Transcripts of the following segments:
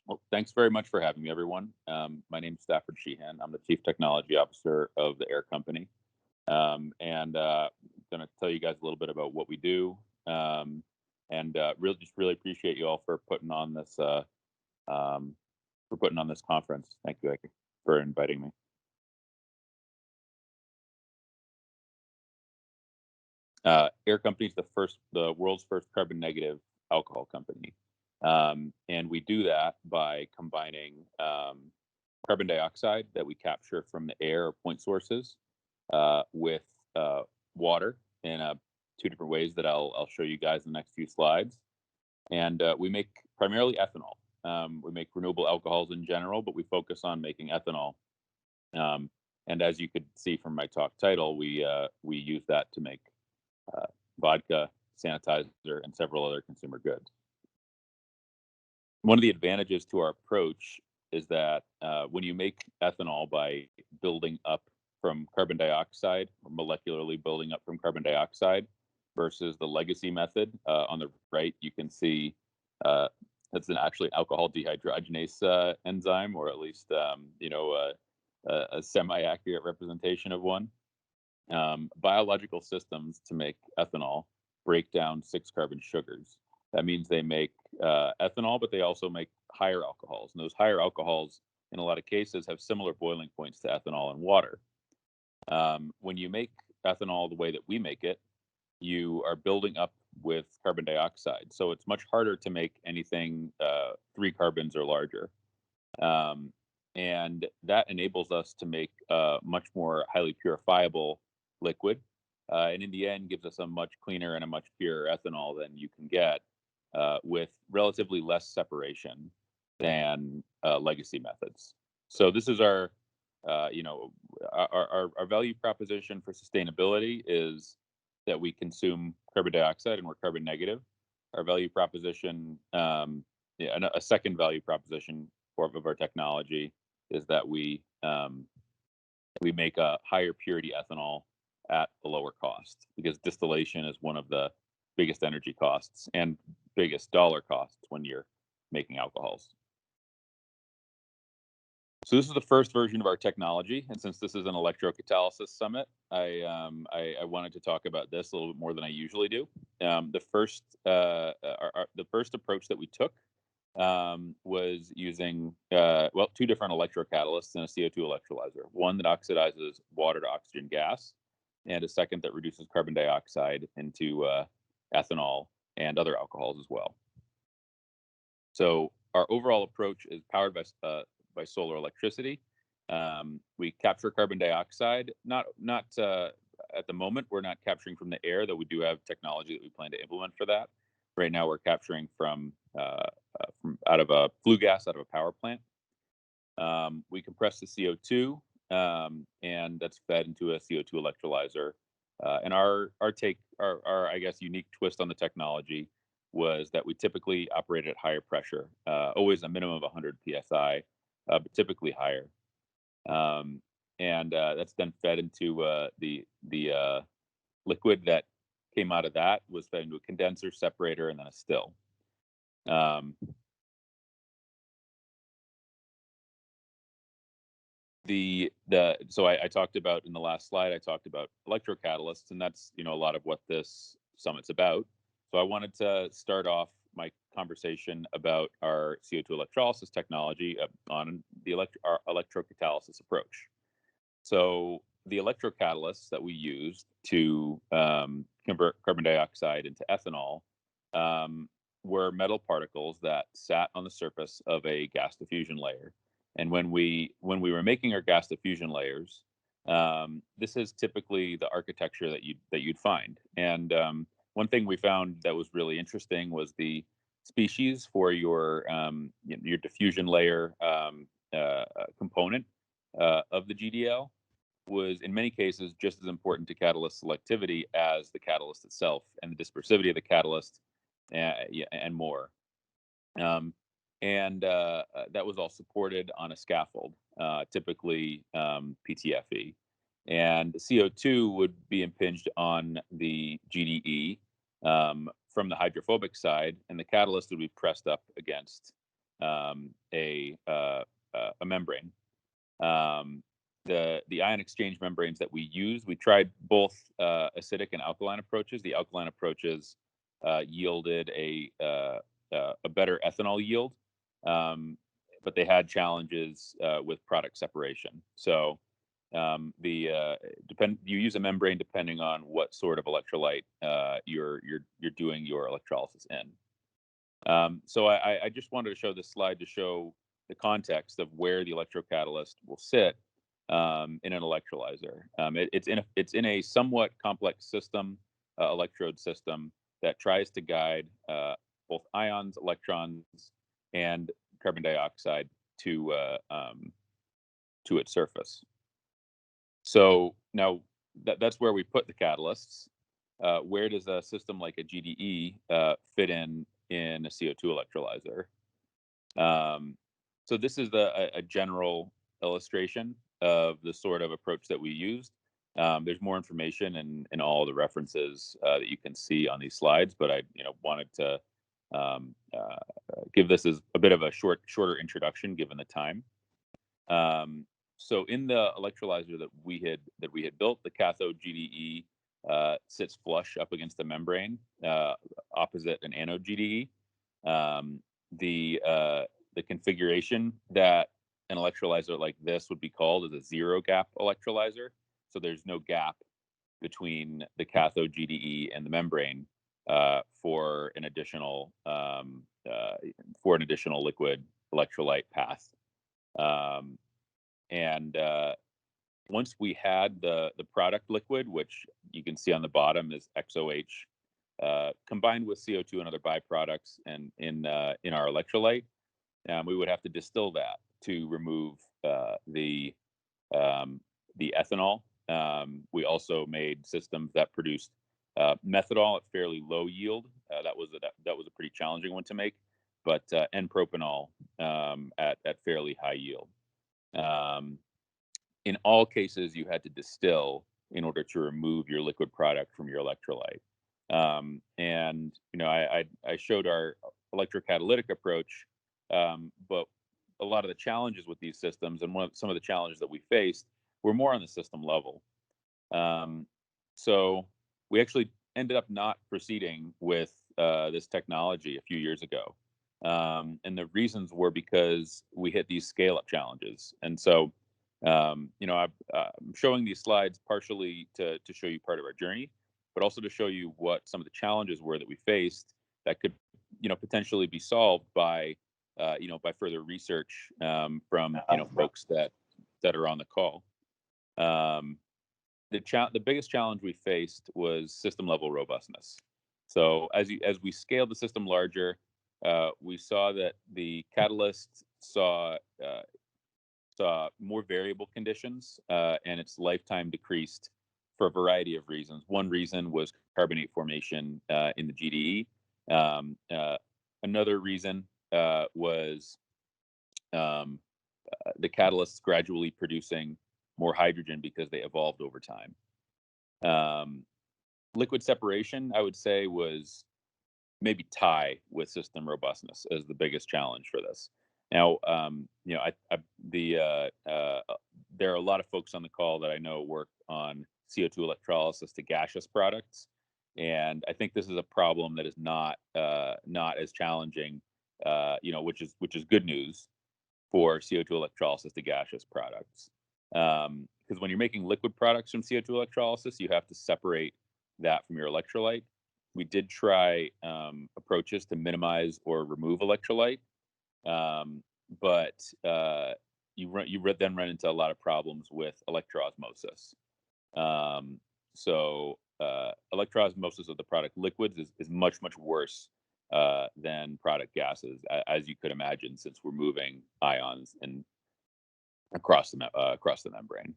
Well, thanks very much for having me, everyone. My name is Stafford Sheehan. I'm the Chief Technology Officer of the Air Company. And going to tell you guys a little bit about what we do. Um, and really appreciate you all um, for putting on this conference. Thank you, Ike, for inviting me. Air Company is the world's first carbon negative alcohol company. And we do that by combining carbon dioxide that we capture from the air or point sources with water in two different ways that I'll show you guys in the next few slides. And we make primarily ethanol. We make renewable alcohols in general, but we focus on making ethanol. Um, and as you could see from my talk title, we use that to make uh, vodka, sanitizer, and several other consumer goods. One of the advantages to our approach is that when you make ethanol by building up from carbon dioxide or molecularly building up from carbon dioxide versus the legacy method on the right, you can see that's an actually alcohol dehydrogenase enzyme, or at least a semi-accurate representation of one. Biological systems to make ethanol break down six carbon sugars. That means they make ethanol, but they also make higher alcohols. And those higher alcohols, in a lot of cases, have similar boiling points to ethanol and water. When you make ethanol the way that we make it, you are building up with carbon dioxide. So it's much harder to make anything three carbons or larger. Um, and that enables us to make a much more highly purifiable liquid. And in the end, gives us a much cleaner and a much purer ethanol than you can get with relatively less separation than legacy methods. So this is uh, you know, our value proposition for sustainability is that we consume carbon dioxide and we're carbon negative. Our value proposition, yeah, and a second value proposition of our technology is that we make a higher purity ethanol at a lower cost because distillation is one of the biggest energy costs and biggest dollar costs when you're making alcohols. So this is the first version of our technology, and since this is an electrocatalysis summit, I wanted to talk about this a little bit more than I usually do. The first approach that we took was using two different electrocatalysts and a CO2 electrolyzer. One that oxidizes water to oxygen gas, and a second that reduces carbon dioxide into ethanol and other alcohols as well. So our overall approach is powered by solar electricity. We capture carbon dioxide, not at the moment. We're not capturing from the air, though we do have technology that we plan to implement for that. Right now, we're capturing from out of a flue gas out of a power plant. We compress the CO2, and that's fed into a CO2 electrolyzer. And our I guess unique twist on the technology was that we typically operate at higher pressure, always a minimum of 100 psi, but typically higher. Um, and that's then fed into the liquid that came out of that was fed into a condenser, separator, and then a still. Um, I talked about in the last slide, I talked about electrocatalysts, and that's a lot of what this summit's about. So I wanted to start off my conversation about our CO2 electrolysis technology on our electrocatalysis approach. So the electrocatalysts that we used to convert carbon dioxide into ethanol um, were metal particles that sat on the surface of a gas diffusion layer. And when we were making our gas diffusion layers, this is typically the architecture that you'd find. And one thing we found that was really interesting was the species for your diffusion layer component of the GDL was in many cases just as important to catalyst selectivity as the catalyst itself and the dispersivity of the catalyst and more. Um, and that was all supported on a scaffold, typically PTFE. And the CO2 would be impinged on the GDE from the hydrophobic side, and the catalyst would be pressed up against a membrane. Um, the ion exchange membranes that we use, we tried both acidic and alkaline approaches. The alkaline approaches yielded a better ethanol yield, but they had challenges with product separation. So you use a membrane depending on what sort of electrolyte you're doing your electrolysis in. So I just wanted to show this slide to show the context of where the electrocatalyst will sit in an electrolyzer. It's in a somewhat complex system, electrode system that tries to guide both ions, electrons, and carbon dioxide to its surface. So now that's where we put the catalysts. Where does a system like a GDE fit in a CO2 electrolyzer? So this is a general illustration of the sort of approach that we used. There's more information in all the references that you can see on these slides, but I wanted to give this as a bit of a shorter introduction given the time. So in the electrolyzer that we had built, the cathode GDE sits flush up against the membrane, opposite an anode GDE. The configuration that an electrolyzer like this would be called is a zero gap electrolyzer. So there's no gap between the cathode GDE and the membrane for an additional liquid electrolyte path. And once we had the product liquid, which you can see on the bottom is XOH, combined with CO2 and other byproducts, and in our electrolyte, we would have to distill that to remove the ethanol. We also made systems that produced methanol at fairly low yield. That was a pretty challenging one to make, but and propanol at fairly high yield. In all cases, you had to distill in order to remove your liquid product from your electrolyte. And I showed our electrocatalytic approach, but a lot of the challenges with these systems and some of the challenges that we faced were more on the system level. So we actually ended up not proceeding with this technology a few years ago. And the reasons were because we hit these scale-up challenges. And so, I'm showing these slides partially to show you part of our journey, but also to show you what some of the challenges were that we faced that could, potentially be solved by further research from, folks that are on the call. The biggest challenge we faced was system level robustness. So as we scaled the system larger, we saw that the catalyst saw more variable conditions, and its lifetime decreased for a variety of reasons. One reason was carbonate formation in the GDE. Another reason was the catalysts gradually producing more hydrogen because they evolved over time. Liquid separation, I would say, was maybe tie with system robustness as the biggest challenge for this. Now, there are a lot of folks on the call that I know work on CO2 electrolysis to gaseous products, and I think this is a problem that is not as challenging, which is good news for CO2 electrolysis to gaseous products. Because when you're making liquid products from CO2 electrolysis, you have to separate that from your electrolyte. We did try approaches to minimize or remove electrolyte, but you then run into a lot of problems with electroosmosis. So electroosmosis of the product liquids is much worse than product gases, as you could imagine, since we're moving ions across the membrane.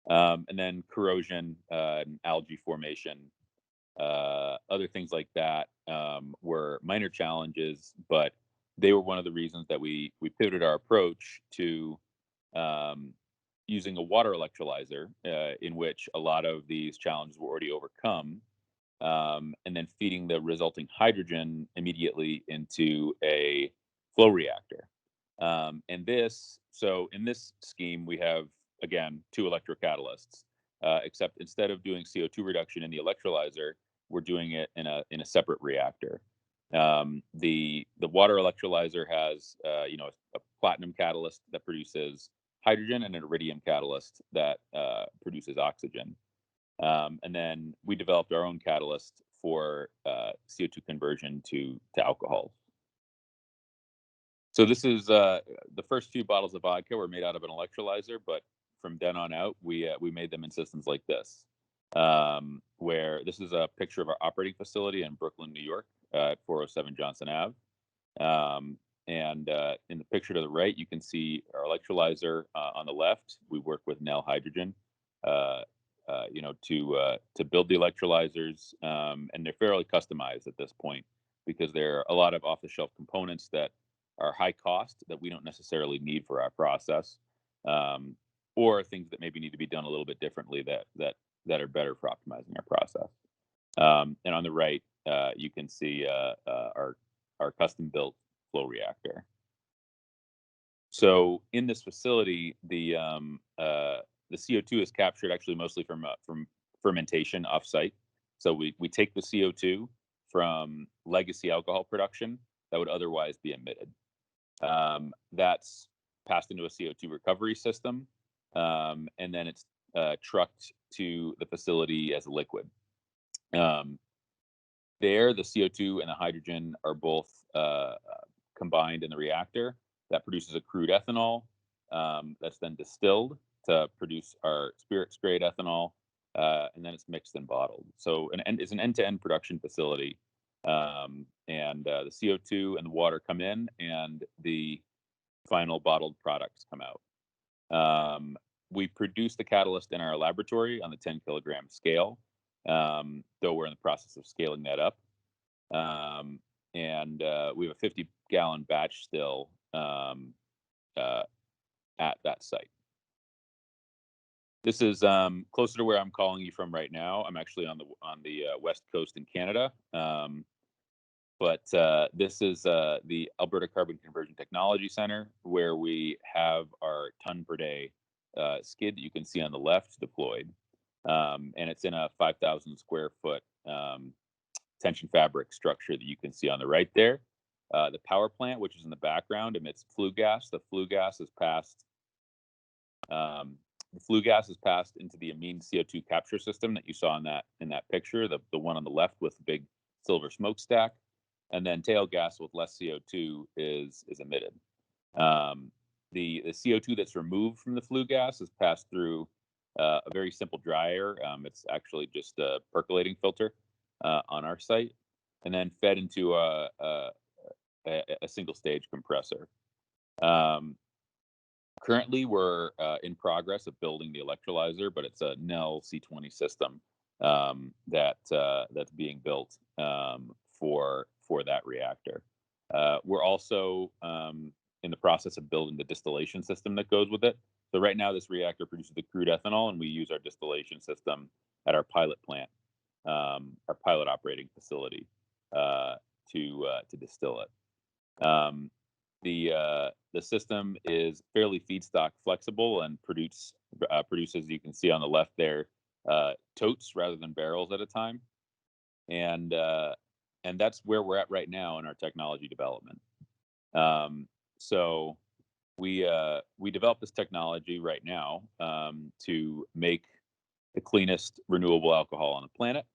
And then corrosion, and algae formation, other things like that were minor challenges, but they were one of the reasons that we pivoted our approach to using a water electrolyzer, in which a lot of these challenges were already overcome, and then feeding the resulting hydrogen immediately into a flow reactor. So in this scheme, we have, again, two electrocatalysts, except instead of doing CO2 reduction in the electrolyzer, we're doing it in a separate reactor. The water electrolyzer has, a platinum catalyst that produces hydrogen and an iridium catalyst that produces oxygen. And then we developed our own catalyst for CO2 conversion to alcohol. So this is the first few bottles of vodka were made out of an electrolyzer, but from then on out, we made them in systems like this, where this is a picture of our operating facility in Brooklyn, New York, at 407 Johnson Ave. And in the picture to the right, you can see our electrolyzer. On the left, we work with Nel Hydrogen, to build the electrolyzers, and they're fairly customized at this point because there are a lot of off-the-shelf components that are high cost that we don't necessarily need for our process, or things that maybe need to be done a little bit differently that are better for optimizing our process. And on the right, you can see our custom-built flow reactor. So in this facility, the CO2 is captured actually mostly from fermentation offsite. So we take the CO2 from legacy alcohol production that would otherwise be emitted. That's passed into a CO2 recovery system, and then it's trucked to the facility as a liquid. There, the CO2 and the hydrogen are both combined in the reactor. That produces a crude ethanol that's then distilled to produce our spirits grade ethanol, and then it's mixed and bottled. So it's an end-to-end production facility, and the CO2 and the water come in, and the final bottled products come out. We produce the catalyst in our laboratory on the 10 kilogram scale, though we're in the process of scaling that up. And we have a 50-gallon batch still at that site. This is closer to where I'm calling you from right now. I'm actually on the west coast in Canada, but this is the Alberta Carbon Conversion Technology Center, where we have our ton per day skid that you can see on the left deployed, and it's in a 5,000 square foot tension fabric structure that you can see on the right there. The power plant, which is in the background, emits flue gas. The flue gas is passed. The flue gas is passed into the amine CO2 capture system that you saw in that picture, the one on the left with the big silver smokestack, and then tail gas with less CO2 is emitted. The CO2 that's removed from the flue gas is passed through a very simple dryer. It's actually just a percolating filter on our site, and then fed into a single stage compressor. Currently, we're in progress of building the electrolyzer, but it's a Nel C20 system that's being built for that reactor. We're also in the process of building the distillation system that goes with it. So right now, this reactor produces the crude ethanol, and we use our distillation system at our pilot plant, our pilot operating facility, to distill it. The system is fairly feedstock flexible and produces, you can see on the left there, totes rather than barrels at a time, and that's where we're at right now in our technology development. So we developed this technology right now to make the cleanest renewable alcohol on the planet.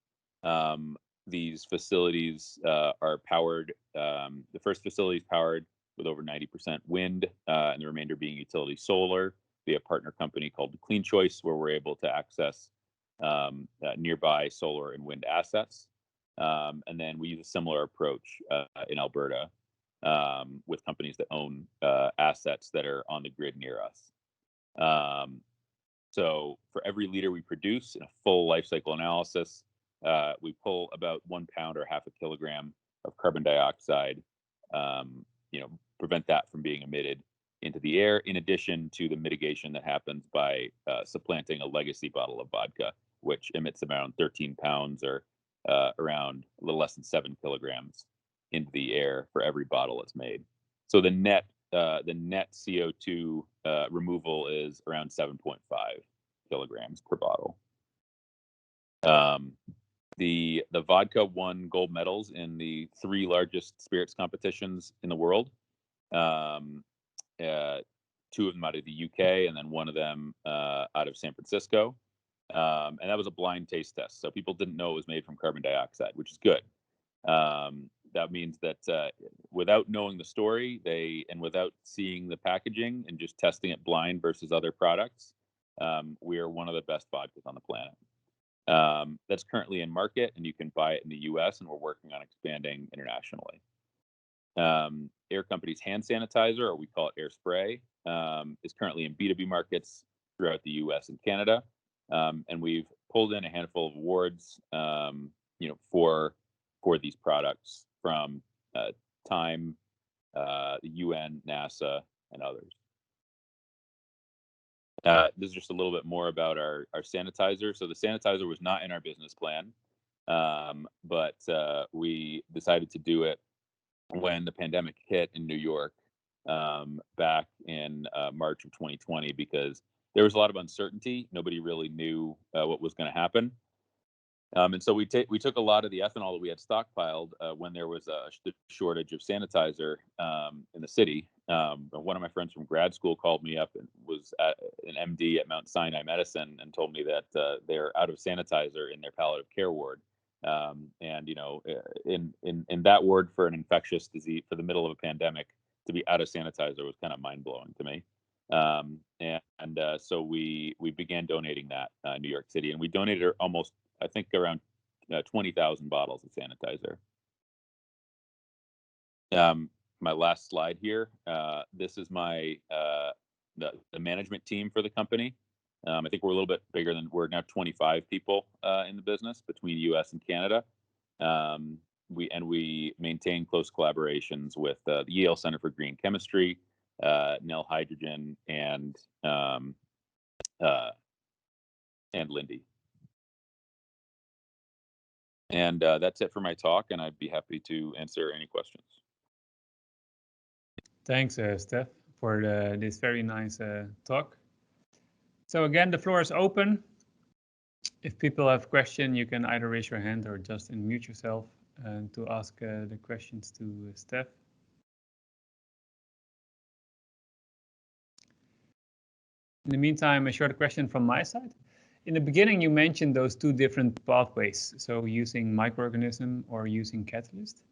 These facilities are powered. The first facility is powered with over 90% wind, and the remainder being utility solar. We have a partner company called Clean Choice, where we're able to access nearby solar and wind assets. And then we use a similar approach in Alberta with companies that own assets that are on the grid near us. So for every liter we produce in a full life cycle analysis, we pull about 1 pound or half a kilogram of carbon dioxide, prevent that from being emitted into the air, in addition to the mitigation that happens by supplanting a legacy bottle of vodka, which emits around 13 pounds or around a little less than 7 kilograms into the air for every bottle that's made. So the net the net CO2 removal is around 7.5 kilograms per bottle. The vodka won gold medals in the 3 largest spirits competitions in the world. 2 of them out of the UK, and then 1 of them out of San Francisco. And that was a blind taste test, so people didn't know it was made from carbon dioxide, which is good. That means that without knowing the story, and without seeing the packaging and just testing it blind versus other products, we are one of the best vodkas on the planet. That's currently in market, and you can buy it in the US, and we're working on expanding internationally. Air Company's hand sanitizer, or we call it air spray, is currently in B2B markets throughout the US and Canada. And we've pulled in a handful of awards, for these products from Time, the UN, NASA, and others. This is just a little bit more about our sanitizer. So the sanitizer was not in our business plan, but we decided to do it when the pandemic hit in New York back in March of 2020, because there was a lot of uncertainty. Nobody really knew what was going to happen. And so we took a lot of the ethanol that we had stockpiled when there was a shortage of sanitizer in the city. One of my friends from grad school called me up and was an MD at Mount Sinai Medicine and told me that they're out of sanitizer in their palliative care ward. And in that ward for an infectious disease for the middle of a pandemic, to be out of sanitizer was kind of mind blowing to me. So we began donating that in New York City, and we donated almost, I think, around 20,000 bottles of sanitizer. My last slide here. This is my the management team for the company. I think we're a little bit bigger we're now 25 people in the business between US and Canada. We maintain close collaborations with the Yale Center for Green Chemistry, Nel Hydrogen, and Lindy. And that's it for my talk, and I'd be happy to answer any questions. Thanks, Steph, for this very nice talk. So again, the floor is open. If people have questions, you can either raise your hand or just unmute yourself to ask the questions to Steph. In the meantime, a short question from my side. In the beginning, you mentioned those 2 different pathways, so using microorganism or using catalyst.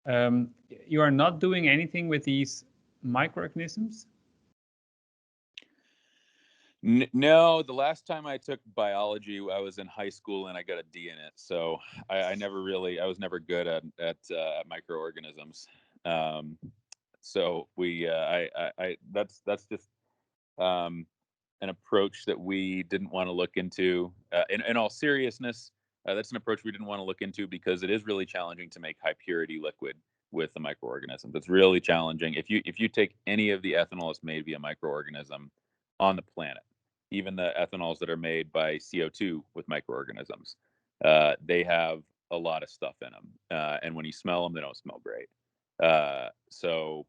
You are not doing anything with these microorganisms? No, the last time I took biology, I was in high school and I got a D in it. So I was never good at microorganisms. So that's just an approach that we didn't want to look into. In all seriousness, that's an approach we didn't want to look into because it is really challenging to make high purity liquid with the microorganisms. It's really challenging. If you take any of the ethanol that's made via microorganism on the planet, even the ethanols that are made by CO2 with microorganisms, they have a lot of stuff in them. And when you smell them, they don't smell great. So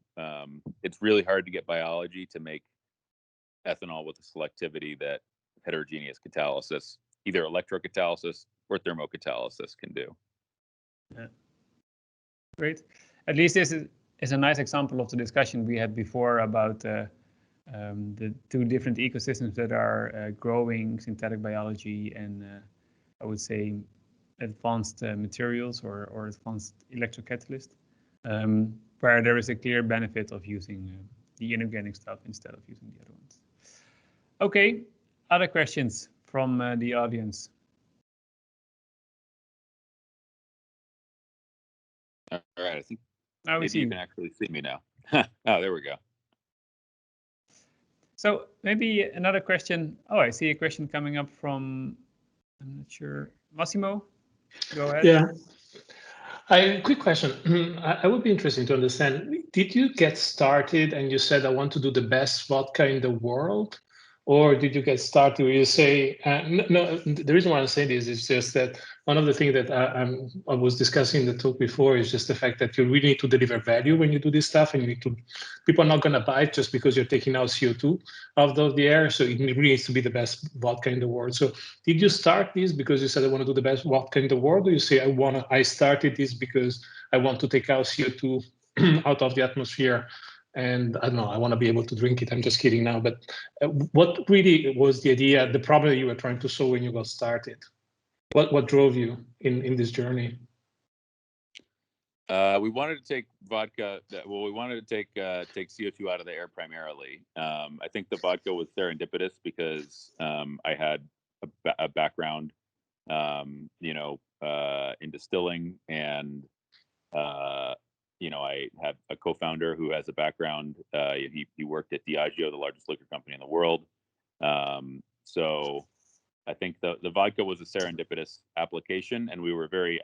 it's really hard to get biology to make ethanol with the selectivity that heterogeneous catalysis, either electrocatalysis or thermocatalysis, can do. Yeah. Great. At least this is a nice example of the discussion we had before about the 2 different ecosystems that are growing synthetic biology and I would say advanced materials or advanced electrocatalyst, where there is a clear benefit of using the inorganic stuff instead of using the other ones. Okay, other questions from the audience? All right, I think maybe you can actually see me now. Oh, there we go. So maybe another question. Oh, I see a question coming up from, I'm not sure, Massimo, go ahead. Yeah. Quick question. I would be interested to understand, did you get started and you said, I want to do the best vodka in the world? Or did you get started where you say, no, the reason why I'm saying this is just that one of the things that I was discussing in the talk before is just the fact that you really need to deliver value when you do this stuff, and you need to, people are not going to buy it just because you're taking out CO2 out of the air. So it really needs to be the best vodka in the world. So did you start this because you said I want to do the best vodka in the world, or you say I started this because I want to take out CO2 out of the atmosphere? And I don't know, I want to be able to drink it. I'm just kidding now. But what really was the idea, the problem that you were trying to solve when you got started? What drove you in this journey? We wanted to take vodka. Well, we wanted to take CO2 out of the air primarily. I think the vodka was serendipitous because I had a background, in distilling, and I have a co-founder who has a background. He worked at Diageo, the largest liquor company in the world. So I think the vodka was a serendipitous application, and we were very.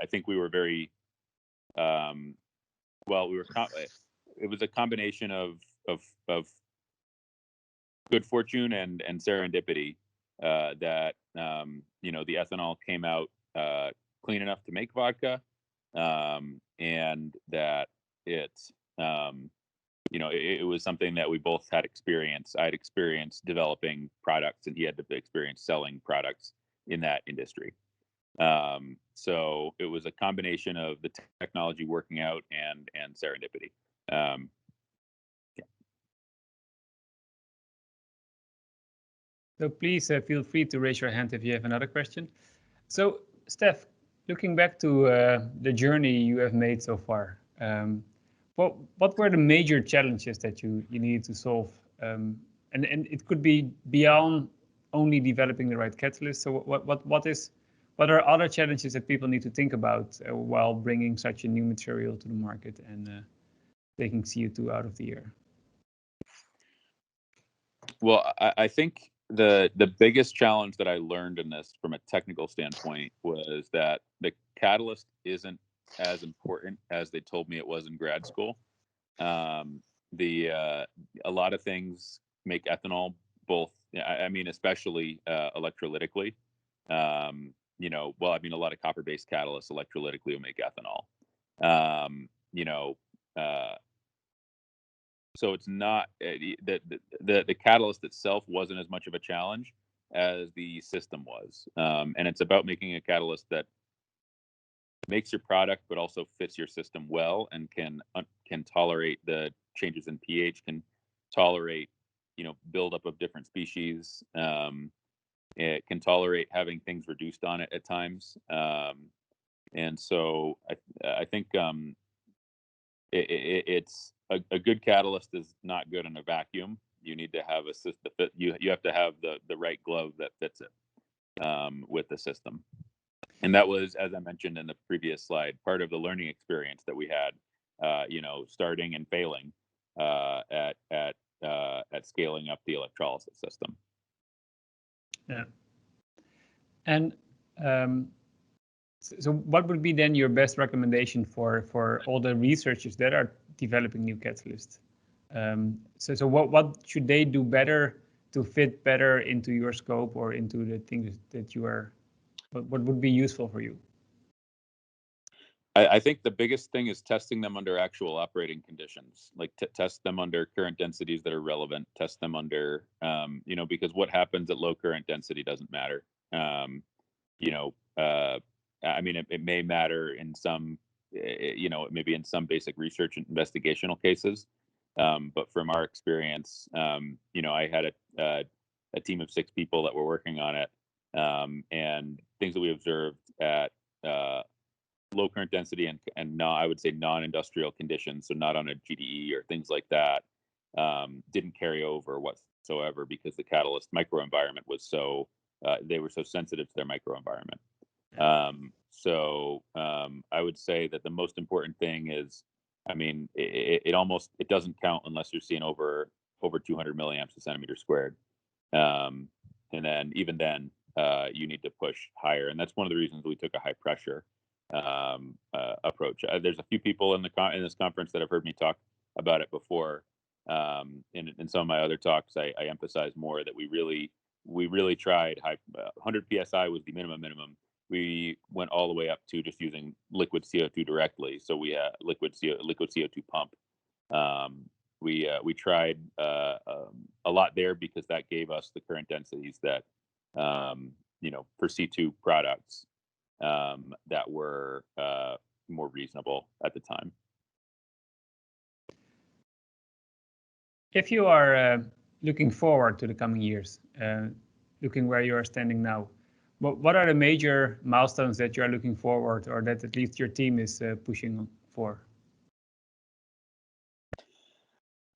Well, it was a combination of good fortune and serendipity that the ethanol came out clean enough to make vodka, and that it was something that we both had experience. I had experience developing products, and he had experience selling products in that industry. So it was a combination of the technology working out and serendipity. Yeah. So please feel free to raise your hand if you have another question. So Steph, looking back to the journey you have made so far, what were the major challenges that you needed to solve? And it could be beyond only developing the right catalyst. So what are other challenges that people need to think about while bringing such a new material to the market and taking CO2 out of the air? Well, I think the biggest challenge that I learned in this from a technical standpoint was that the catalyst isn't as important as they told me it was in grad school. A lot of things make ethanol both. I mean, especially electrolytically. A lot of copper-based catalysts electrolytically will make ethanol. So it's not the catalyst itself wasn't as much of a challenge as the system was, and it's about making a catalyst that makes your product but also fits your system well and can tolerate the changes in pH, can tolerate buildup of different species. It can tolerate having things reduced on it at times, and so I think it's a good catalyst is not good in a vacuum. You need to have a system. You have to have the right glove that fits it with the system. And that was, as I mentioned in the previous slide, part of the learning experience that we had. Starting and failing at scaling up the electrolysis system. Yeah. And so what would be then your best recommendation for all the researchers that are developing new catalysts? So what should they do better to fit better into your scope or into the things that you are, what would be useful for you? I think the biggest thing is testing them under actual operating conditions, like test them under current densities that are relevant, test them under, because what happens at low current density doesn't matter. It may matter in some, maybe in some basic research and investigational cases. But from our experience, I had a team of 6 people that were working on it, and things that we observed at low current density and I would say non-industrial conditions, so not on a GDE or things like that, didn't carry over whatsoever because the catalyst microenvironment was so they were so sensitive to their microenvironment. I would say that the most important thing is, it doesn't count unless you're seeing over 200 milliamps a centimeter squared, and then even then you need to push higher, and that's one of the reasons we took a high pressure approach. There's a few people in this conference that have heard me talk about it before, In some of my other talks, I emphasize more that we really tried 100 psi was the minimum. We went all the way up to just using liquid CO2 directly. So we had liquid CO2 pump. We tried a lot there because that gave us the current densities that for C2 products that were more reasonable at the time. If you are looking forward to the coming years, looking where you are standing now, what are the major milestones that you are looking forward, or that at least your team is pushing for?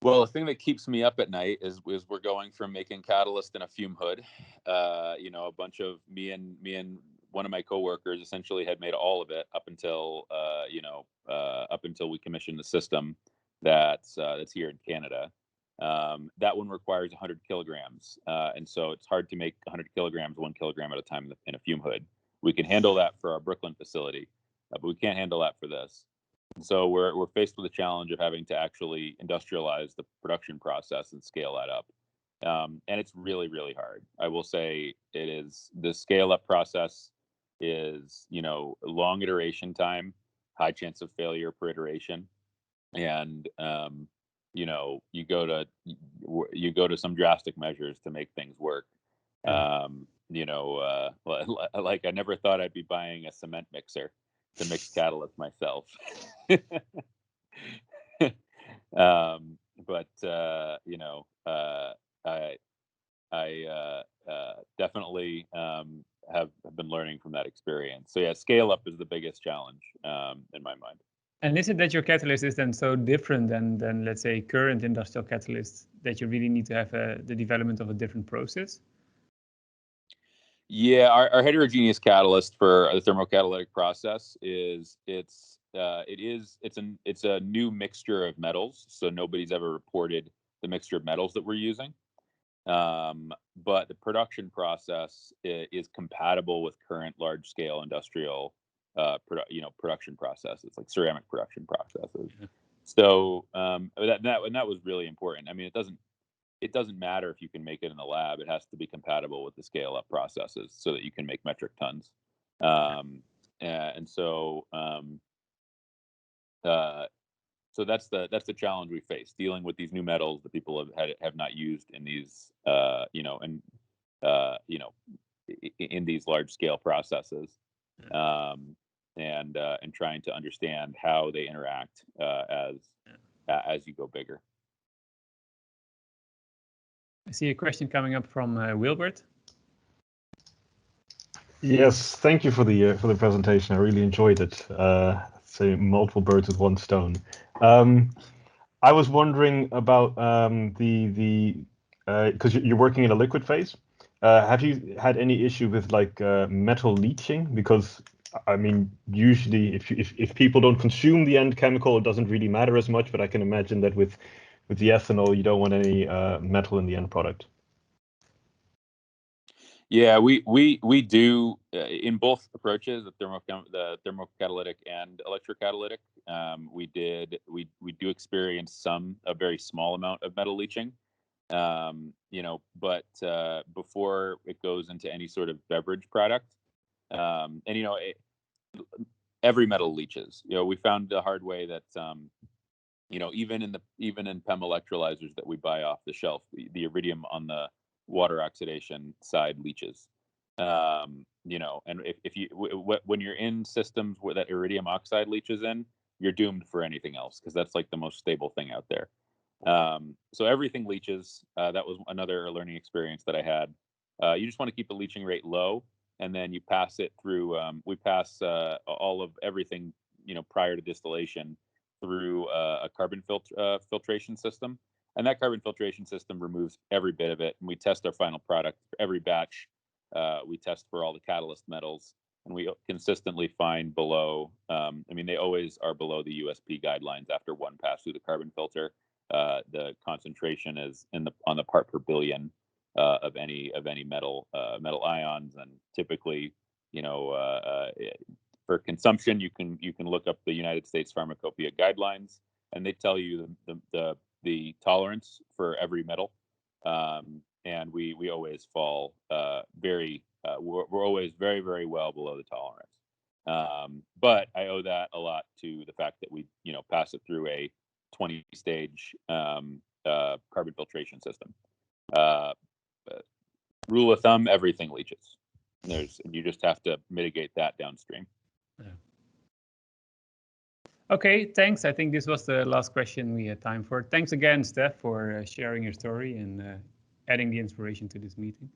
Well, the thing that keeps me up at night is we're going from making catalyst in a fume hood. A bunch of me and one of my coworkers essentially had made all of it up until we commissioned the system that's here in Canada. That one requires 100 kilograms, and so it's hard to make 100 kilograms 1 kilogram at a time in a fume hood. We can handle that for our Brooklyn facility, but we can't handle that for this. And so we're faced with the challenge of having to actually industrialize the production process and scale that up. And it's really, really hard. I will say it is. The scale up process is, long iteration time, high chance of failure per iteration. And, you go to some drastic measures to make things work. Like I never thought I'd be buying a cement mixer to mix catalyst myself. I definitely have been learning from that experience. So yeah, scale up is the biggest challenge in my mind. And is it that your catalyst is then so different than let's say current industrial catalysts that you really need to have the development of a different process? Yeah, our heterogeneous catalyst for the thermocatalytic process it's a new mixture of metals. So nobody's ever reported the mixture of metals that we're using. But the production process is compatible with current large scale industrial production processes, like ceramic production processes. Yeah. So that was really important. I mean, it doesn't matter if you can make it in the lab. It has to be compatible with the scale up processes so that you can make metric tons. So that's the challenge we face, dealing with these new metals that people have not used in these in these large scale processes, and trying to understand how they interact as you go bigger. I see a question coming up from Wilbert. Yes, thank you for the presentation. I really enjoyed it. Say multiple birds with one stone. I was wondering about because you're working in a liquid phase. Have you had any issue with like metal leaching? Because I mean, usually if people don't consume the end chemical, it doesn't really matter as much. But I can imagine that with the ethanol, you don't want any metal in the end product. Yeah, we do in both approaches, the thermocatalytic and electrocatalytic. We do experience a very small amount of metal leaching, but before it goes into any sort of beverage product, every metal leaches. We found the hard way that even in PEM electrolyzers that we buy off the shelf, the iridium on the water oxidation side leaches. And when you're in systems where that iridium oxide leaches in, you're doomed for anything else, because that's like the most stable thing out there. So everything leaches. That was another learning experience that I had. You just want to keep the leaching rate low, and then you pass it through. We pass all of everything, prior to distillation, through a carbon filtration system. And that carbon filtration system removes every bit of it. And we test our final product for every batch. We test for all the catalyst metals, and we consistently find below. They always are below the USP guidelines after one pass through the carbon filter. The concentration is on the part per billion of any metal ions, and typically, for consumption, you can look up the United States Pharmacopoeia guidelines, and they tell you the the tolerance for every metal, and we always fall we're always very, very well below the tolerance. But I owe that a lot to the fact that we pass it through a 20-stage carbon filtration system. Rule of thumb: everything leaches. You just have to mitigate that downstream. Yeah. Okay, thanks. I think this was the last question we had time for. Thanks again, Steph, for sharing your story and adding the inspiration to this meeting.